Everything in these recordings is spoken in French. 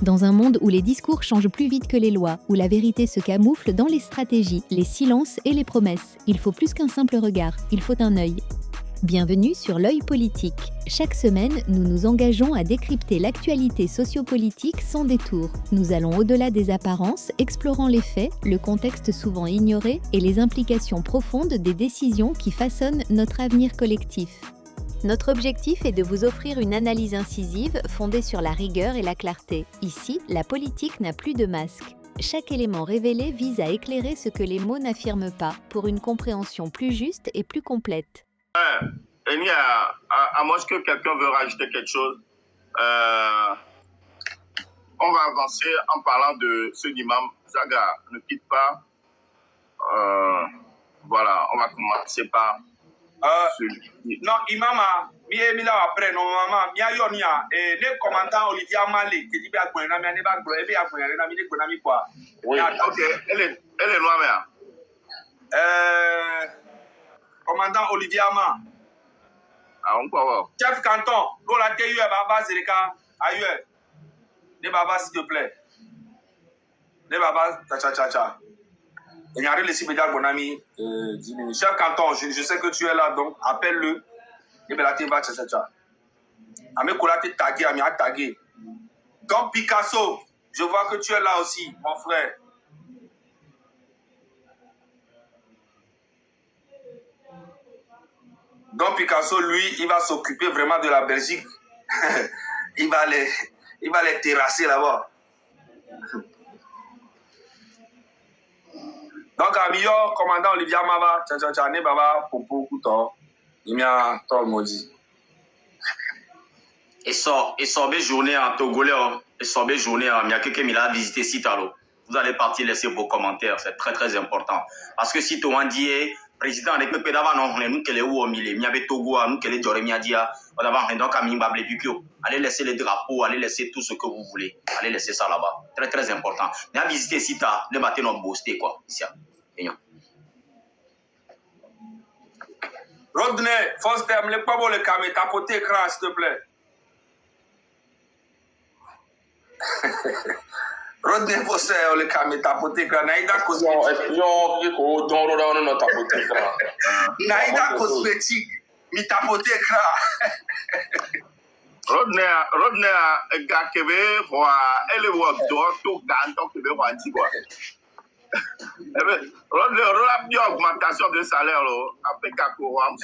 Dans un monde où les discours changent plus vite que les lois, où la vérité se camoufle dans les stratégies, les silences et les promesses, il faut plus qu'un simple regard, il faut un œil. Bienvenue sur l'œil politique. Chaque semaine, nous nous engageons à décrypter l'actualité sociopolitique sans détour. Nous allons au-delà des apparences, explorant les faits, le contexte souvent ignoré et les implications profondes des décisions qui façonnent notre avenir collectif. Notre objectif est de vous offrir une analyse incisive fondée sur la rigueur et la clarté. Ici, la politique n'a plus de masque. Chaque élément révélé vise à éclairer ce que les mots n'affirment pas, pour une compréhension plus juste et plus complète. Eni, à moins que quelqu'un veut rajouter quelque chose, on va avancer en parlant de ce imam. Zaga, ne quitte pas. Voilà, on va commencer par... Non, imama, mi est là après, normalement, mi a yonia, et les commentaires Olivier Amalé, qui dit bien que n'a pas de problème, bien que n'a pas de quoi. Oui, ok, elle est noire, mais. Commandant Olivier Ama. Ah, on peut voir. Chef canton, l'on a été eu à Baba Zerika, ailleurs. Ne Baba, s'il te plaît. Ne Baba, cha. Il y a rien de si médias, mon ami. Chef canton, je sais que tu es là, donc appelle-le. Ne Baba, cha. Ame Kola t'es tagué, Ame a tagué. Donc Picasso, je vois que tu es là aussi, mon frère. Donc Picasso, lui, il va s'occuper vraiment de la Belgique. il va les terrasser là-bas. Donc, Amio, commandant Olivier Mava, ne baba, popo, couton, il y a tout maudit. Et sorbet journée en Togolais, et sorbet journée en Miakeke Mila visité Citalo. Vous allez partir laisser vos commentaires, c'est très très important. Parce que si tu m'as dit, président, ne peut pas d'avoir non, nous qui les ou au milieu, Miabe Togo, nous qui les Joremia dia, on a donc à Mimba Blébukio. Allez laisser les drapeaux, allez laisser tout ce que vous voulez. Allez laisser ça là-bas. Très très important. Mais à visiter Cita, ne battez non boosté quoi. Ici. Rodney, first time, le pas bon le camé, tapoter écran, s'il te plaît. Rodney, first time, le camé, tapoter écran. Naïda cosmétique. Naïda cosmétique, mi tapoter écran. Rodney, gars qui veut voir, elle est tout ganto qui veut voir un petit quoi. Rodney, on a augmentation de salaire là. Après qu'on va on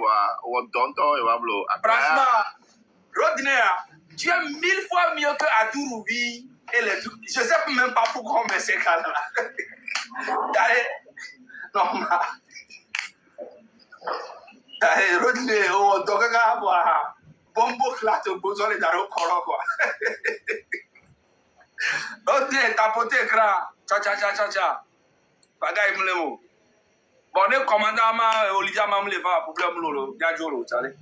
va Franchement, Rodney, tu es 1000 fois mieux que Adouroubi et les trucs. Je ne sais même pas pourquoi on met ces cas-là. Normal. Rodney, on doit avoir bombo clate besoin de dar au corps quoi. Rodney, tapoter écran. Cha. Bagaille moulemo. Bon, le commandant Olivier Mamle va problème lolo, Diadjolo, tu sais.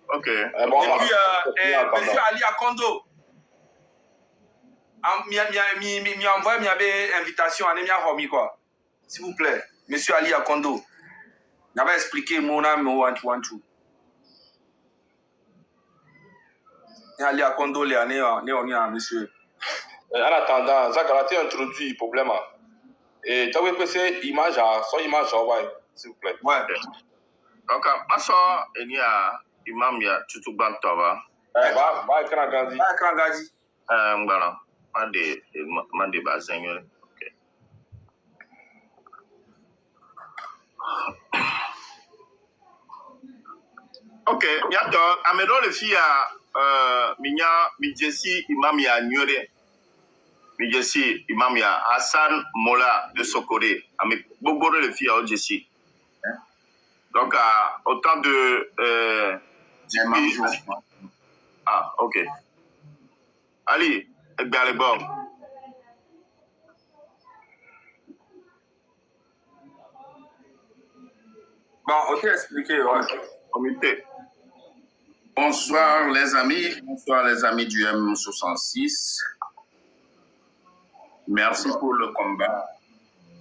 OK. Et puis monsieur Ali Akondo. Mi envoie mi avait invitation à Nemia Homi quoi. S'il vous plaît, monsieur Ali Akondo. N'avait expliqué mon âme au one-two. Ali Akondo les années on monsieur. En attendant, Zagara t'a introduit le problème. Et tu as vu que c'est image, son image, s'il vous plaît. Ouais. Donc, ma soeur, il y a imam, il y a tout bantova. Va écran Gandhi. Va écran Gandhi. Voilà. Ma de bassin. OK. OK. Il y a donc, Amédo le fille à Midjessi, imam, il y a Nyore. Midjessi, imam, il y a Hassan Mola de Sokoré. Avec beaucoup de filles à Odjessi. Donc, autant de... Ah, OK. Ali, bien les bords. Bon, ok, expliquez, ouais. Comité. Bonsoir les amis du M66. Merci pour le combat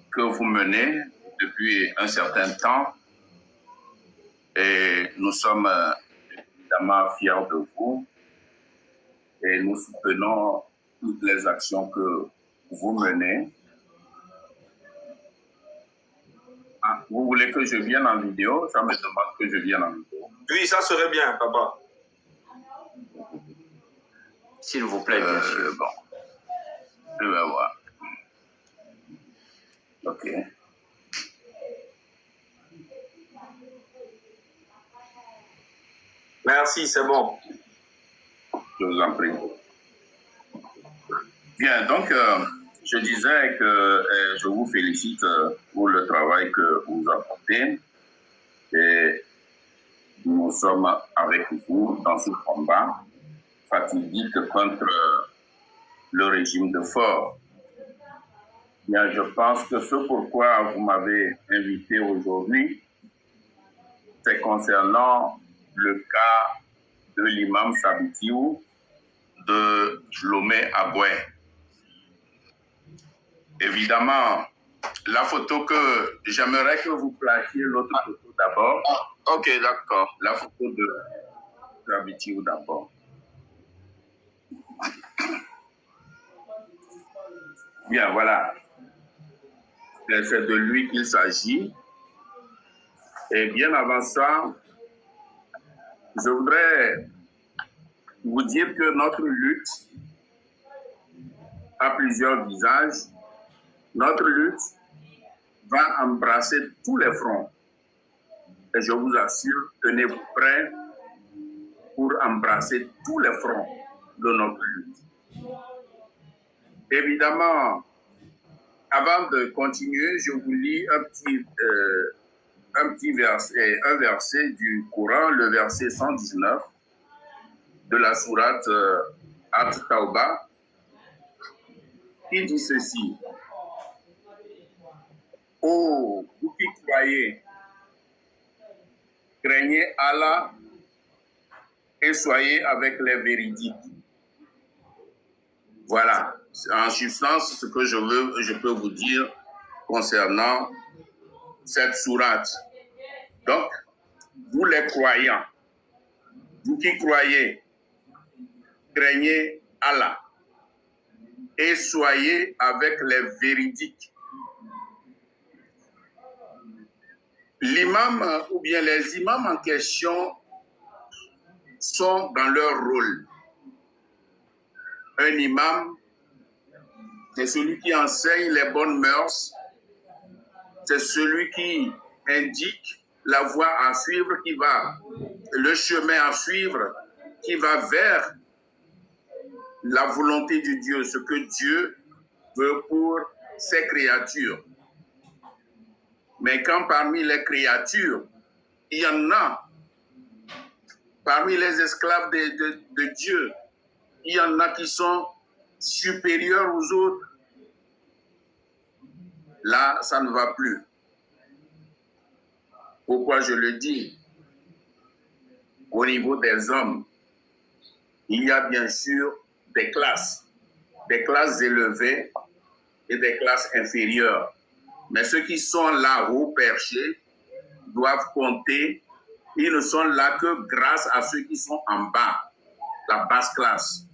que vous menez depuis un certain temps. Et nous sommes évidemment fiers de vous. Et nous soutenons toutes les actions que vous menez. Ah, vous voulez que je vienne en vidéo? Ça me demande que je vienne en vidéo. Oui, ça serait bien, papa. S'il vous plaît, bien sûr. Bon, je vais voir. Ok. Merci, c'est bon. Je vous en prie. Bien, donc, je disais que je vous félicite pour le travail que vous apportez. Et nous sommes avec vous dans ce combat fatidique contre le régime de Faure. Bien, je pense que ce pourquoi vous m'avez invité aujourd'hui, c'est concernant le cas de l'imam Sabitiou de Lomé Agoué. Évidemment, la photo que j'aimerais que vous placiez, l'autre photo d'abord. Ok, d'accord. La photo de Sabitiou d'abord. Bien, voilà. C'est de lui qu'il s'agit. Et bien avant ça, je voudrais vous dire que notre lutte a plusieurs visages. Notre lutte va embrasser tous les fronts. Et je vous assure, tenez-vous prêts pour embrasser tous les fronts de notre lutte. Évidemment, avant de continuer, je vous lis un verset du Coran, le verset 119 de la sourate At-Tawbah, qui dit ceci. Ô vous qui croyez, craignez Allah et soyez avec les véridiques. Voilà, en substance, ce que je peux vous dire concernant cette sourate. Donc, vous les croyants, vous qui croyez, craignez Allah et soyez avec les véridiques. L'imam ou bien les imams en question sont dans leur rôle. Un imam, c'est celui qui enseigne les bonnes mœurs, c'est celui qui indique la voie à suivre, le chemin à suivre, qui va vers la volonté de Dieu, ce que Dieu veut pour ses créatures. Mais quand parmi les créatures, il y en a, parmi les esclaves de Dieu, il y en a qui sont supérieurs aux autres, là, ça ne va plus. Pourquoi je le dis? Au niveau des hommes, il y a bien sûr des classes élevées et des classes inférieures. Mais ceux qui sont là haut perchés doivent compter. Ils ne sont là que grâce à ceux qui sont en bas, la basse classe.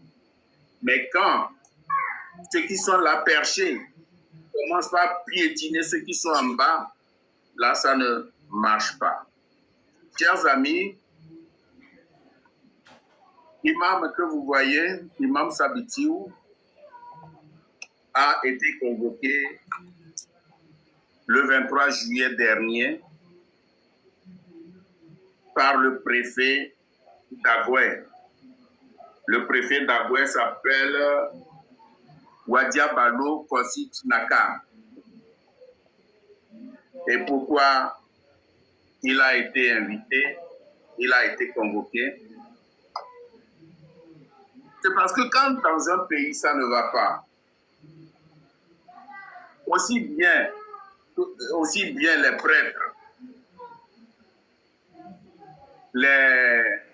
Mais quand ceux qui sont là perchés commencent par piétiner ceux qui sont en bas, là, ça ne marche pas. Chers amis, l'imam que vous voyez, l'imam Sabitiou, a été convoqué le 23 juillet dernier par le préfet d'Agoué. Le préfet d'Agoué s'appelle Wadiabalo Kosit Naka. Et pourquoi il a été invité, il a été convoqué? C'est parce que quand dans un pays ça ne va pas, aussi bien les prêtres,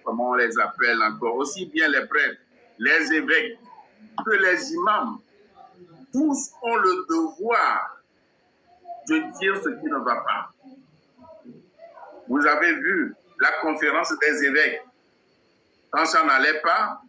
comment on les appelle encore, aussi bien les prêtres, les évêques que les imams, tous ont le devoir de dire ce qui ne va pas. Vous avez vu la conférence des évêques. Quand ça n'allait pas,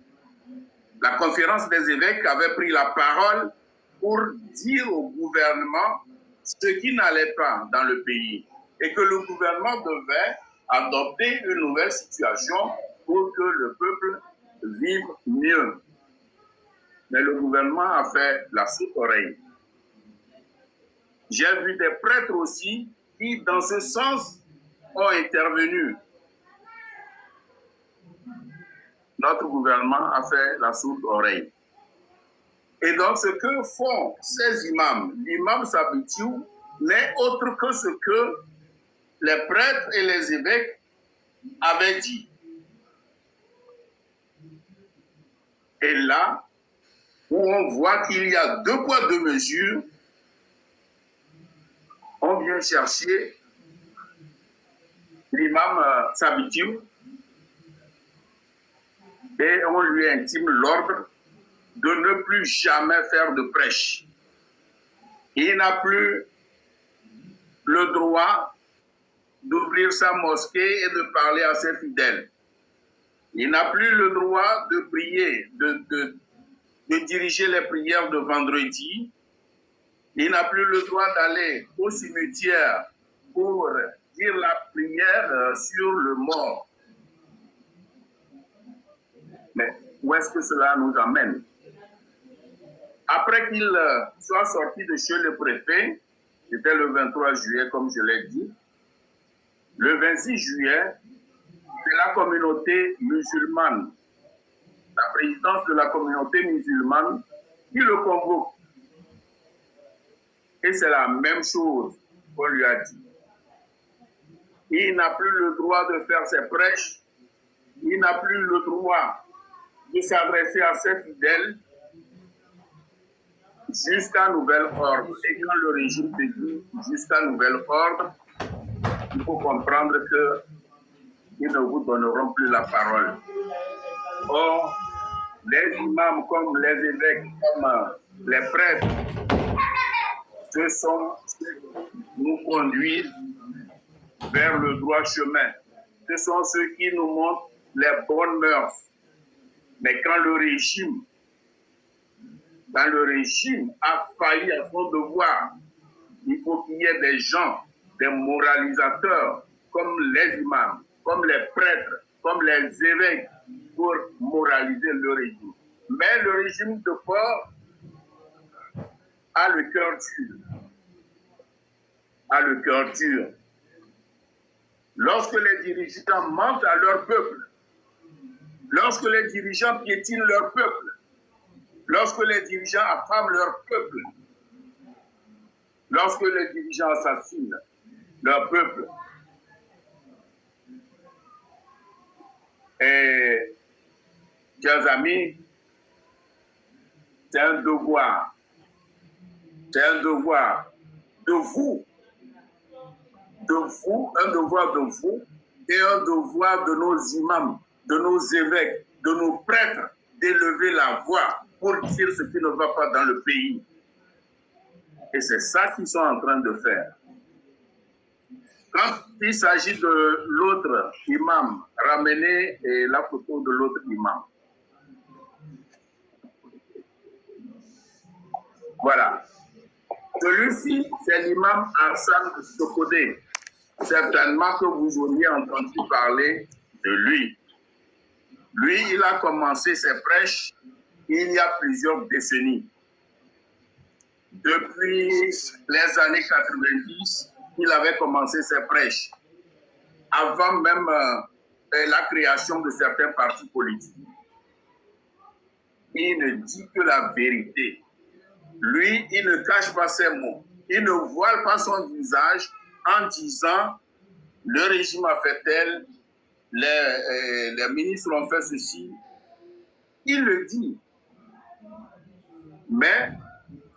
la conférence des évêques avait pris la parole pour dire au gouvernement ce qui n'allait pas dans le pays et que le gouvernement devait adopter une nouvelle situation pour que le peuple vive mieux. Mais le gouvernement a fait la sourde oreille. J'ai vu des prêtres aussi qui, dans ce sens, ont intervenu. Notre gouvernement a fait la sourde oreille. Et donc, ce que font ces imams, l'imam Sabitiou n'est autre que ce que les prêtres et les évêques avaient dit. Et là, où on voit qu'il y a 2 poids 2 mesures, on vient chercher l'imam Sabitiou et on lui intime l'ordre de ne plus jamais faire de prêche. Il n'a plus le droit d'ouvrir sa mosquée et de parler à ses fidèles. Il n'a plus le droit de prier, de diriger les prières de vendredi. Il n'a plus le droit d'aller au cimetière pour dire la prière sur le mort. Mais où est-ce que cela nous amène? Après qu'il soit sorti de chez le préfet, c'était le 23 juillet, comme je l'ai dit, le 26 juillet, c'est la communauté musulmane, la présidence de la communauté musulmane qui le convoque. Et c'est la même chose qu'on lui a dit. Il n'a plus le droit de faire ses prêches, il n'a plus le droit de s'adresser à ses fidèles jusqu'à nouvel ordre. Et quand le régime te dit jusqu'à nouvel ordre, il faut comprendre qu'ils ne vous donneront plus la parole. Or, les imams comme les évêques, comme les prêtres, ce sont ceux qui nous conduisent vers le droit chemin. Ce sont ceux qui nous montrent les bonnes mœurs. Mais quand le régime a failli à son devoir, il faut qu'il y ait des gens, des moralisateurs, comme les imams, comme les prêtres, comme les évêques, pour moraliser le régime. Mais le régime de fort a le cœur dur. A le cœur dur. Lorsque les dirigeants mentent à leur peuple, lorsque les dirigeants piétinent leur peuple, lorsque les dirigeants affament leur peuple, lorsque les dirigeants assassinent leur peuple, et, chers amis, c'est un devoir de vous, un devoir de vous et un devoir de nos imams, de nos évêques, de nos prêtres, d'élever la voix pour dire ce qui ne va pas dans le pays. Et c'est ça qu'ils sont en train de faire. Quand il s'agit de l'autre imam, ramenez la photo de l'autre imam. Voilà. Celui-ci, c'est l'imam Hassan Sokodé. Certainement que vous auriez entendu parler de lui. Lui, il a commencé ses prêches il y a plusieurs décennies. Depuis les années 90, il avait commencé ses prêches, avant même la création de certains partis politiques. Il ne dit que la vérité. Lui, il ne cache pas ses mots. Il ne voile pas son visage en disant « le régime a fait tel, les ministres ont fait ceci ». Il le dit. Mais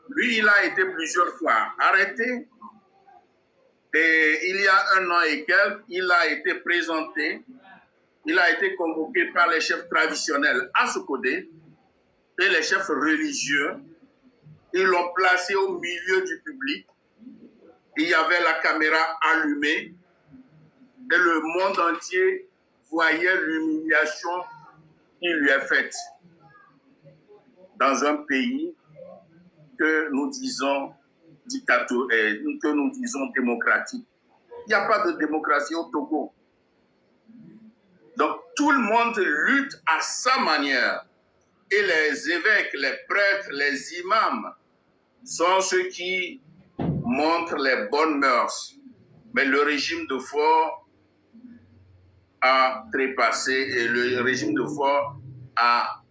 lui, il a été plusieurs fois arrêté. Et il y a 1 an et quelques, il a été présenté, il a été convoqué par les chefs traditionnels à Sokodé et les chefs religieux. Ils l'ont placé au milieu du public. Il y avait la caméra allumée et le monde entier voyait l'humiliation qui lui est faite. dans un pays que nous disons que nous disons démocratique. Il n'y a pas de démocratie au Togo. Donc tout le monde lutte à sa manière. Et les évêques, les prêtres, les imams sont ceux qui montrent les bonnes mœurs. Mais le régime de Faure a trépassé et le régime de Faure a,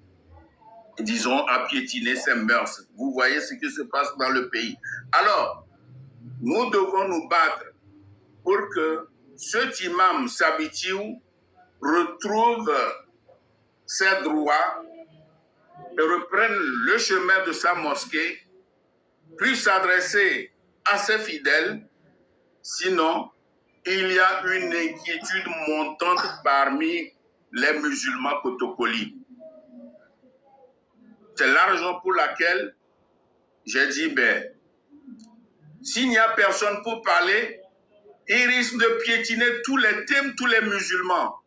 disons, a piétiné ses mœurs. Vous voyez ce qui se passe dans le pays. Alors, nous devons nous battre pour que cet imam Sabitiou retrouve ses droits et reprenne le chemin de sa mosquée, puisse s'adresser à ses fidèles. Sinon, il y a une inquiétude montante parmi les musulmans Kotokoli. C'est la raison pour laquelle j'ai dit, ben, s'il n'y a personne pour parler, il risque de piétiner tous les thèmes, tous les musulmans.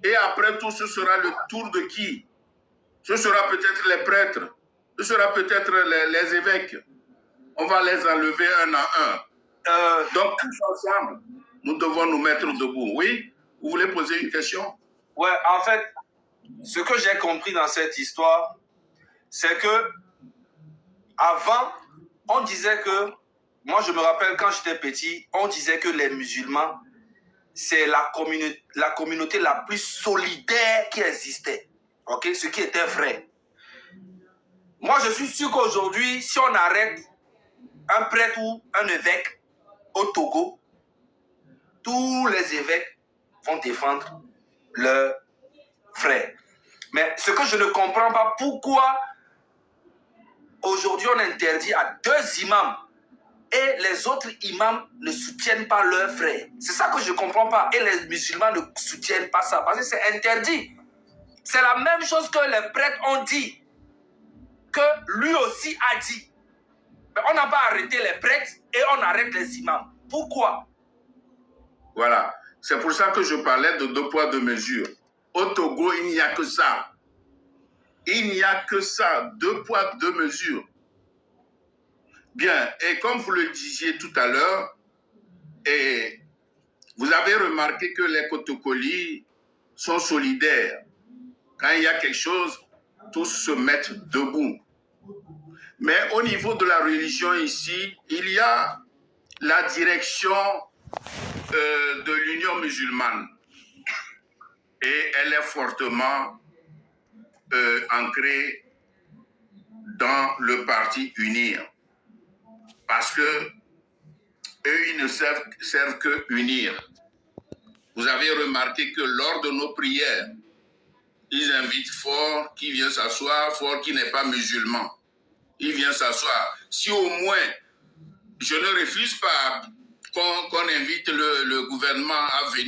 Et après tout, ce sera le tour de qui? Ce sera peut-être les prêtres, ce sera peut-être les évêques. On va les enlever un à un. Donc, tous ensemble, nous devons nous mettre debout. Oui? Vous voulez poser une question? Ouais, en fait, ce que j'ai compris dans cette histoire, c'est que avant, on disait que, moi je me rappelle quand j'étais petit, on disait que les musulmans, c'est la communauté la plus solidaire qui existait. Ok, ce qui était vrai. Moi, je suis sûr qu'aujourd'hui, si on arrête un prêtre ou un évêque au Togo, tous les évêques vont défendre leurs frères. Mais ce que je ne comprends pas, pourquoi aujourd'hui on interdit à 2 imams et les autres imams ne soutiennent pas leurs frères. C'est ça que je ne comprends pas. Et les musulmans ne soutiennent pas ça parce que c'est interdit. C'est la même chose que les prêtres ont dit, que lui aussi a dit. Mais on n'a pas arrêté les prêtres et on arrête les imams. Pourquoi? Voilà. C'est pour ça que je parlais de 2 poids 2 mesures. Au Togo, il n'y a que ça. Il n'y a que ça. 2 poids 2 mesures. Bien. Et comme vous le disiez tout à l'heure, et vous avez remarqué que les Kotokoli sont solidaires. Quand il y a quelque chose, tous se mettent debout. Mais au niveau de la religion ici, il y a la direction de l'Union musulmane. Et elle est fortement ancrée dans le parti UNIR. Parce que eux, ils ne servent que unir. Vous avez remarqué que lors de nos prières, ils invitent Faure qui vient s'asseoir, Faure qui n'est pas musulman. Il vient s'asseoir. Si au moins, je ne refuse pas qu'on invite le gouvernement à venir